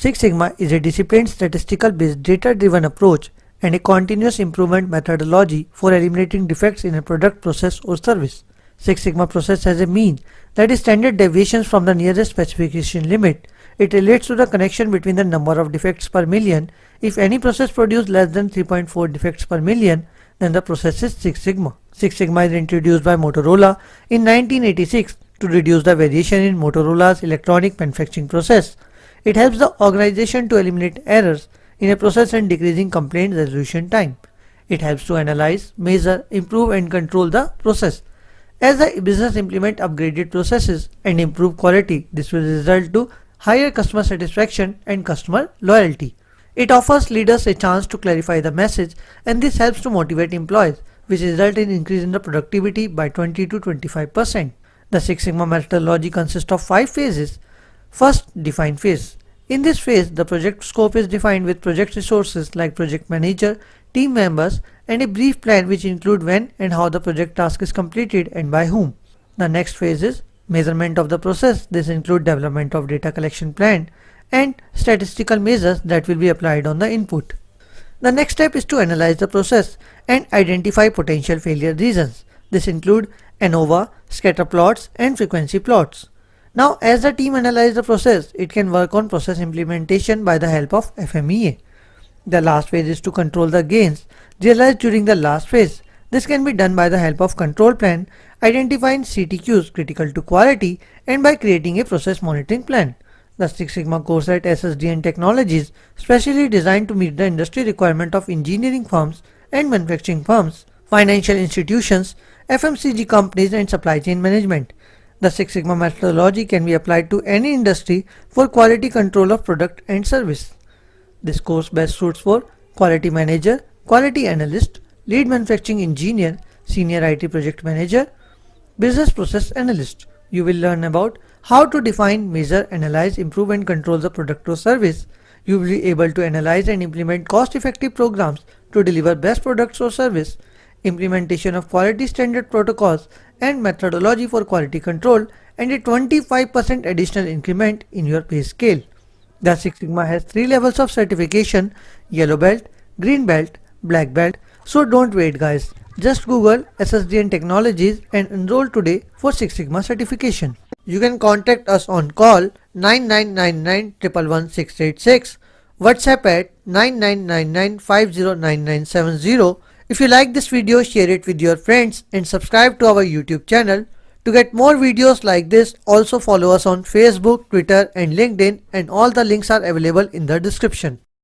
Six Sigma is a disciplined statistical-based data-driven approach and a continuous improvement methodology for eliminating defects in a product, process or service. Six Sigma process has a mean, that is standard deviations from the nearest specification limit. It relates to the connection between the number of defects per million. If any process produces less than 3.4 defects per million, then the process is Six Sigma. Six Sigma is introduced by Motorola in 1986 to reduce the variation in Motorola's electronic manufacturing process. It helps the organization to eliminate errors in a process and decreasing complaint resolution time. It helps to analyze, measure, improve and control the process. As the business implement upgraded processes and improve quality, this will result to higher customer satisfaction and customer loyalty. It offers leaders a chance to clarify the message, and this helps to motivate employees, which result in increase in the productivity by 20 to 25%. The Six Sigma methodology consists of 5 phases. First, define phase. In this phase, the project scope is defined with project resources like project manager, team members, and a brief plan which include when and how the project task is completed and by whom. The next phase is measurement of the process. This includes development of data collection plan and statistical measures that will be applied on the input. The next step is to analyze the process and identify potential failure reasons. This includes ANOVA, scatter plots, and frequency plots. Now, as the team analyzes the process, it can work on process implementation by the help of FMEA. The last phase is to control the gains realized during the last phase. This can be done by the help of control plan, identifying CTQs critical to quality, and by creating a process monitoring plan. The Six Sigma course at SSDN Technologies specially designed to meet the industry requirement of engineering firms and manufacturing firms, financial institutions, FMCG companies and supply chain management. The Six Sigma methodology can be applied to any industry for quality control of product and service. This course best suits for quality manager, quality analyst, lead manufacturing engineer, senior IT project manager, business process analyst. You will learn about how to define, measure, analyze, improve and control the product or service. You will be able to analyze and implement cost-effective programs to deliver best products or service, implementation of quality standard protocols and methodology for quality control, and a 25% additional increment in your pay scale. The Six Sigma has 3 levels of certification: yellow belt, green belt, black belt. So don't wait guys, just Google SSDN Technologies and enroll today for Six Sigma certification. You can contact us on call 9999 111 686, WhatsApp at 9999509970. If you like this video, share it with your friends and subscribe to our YouTube channel. To get more videos like this, also follow us on Facebook, Twitter and LinkedIn, and all the links are available in the description.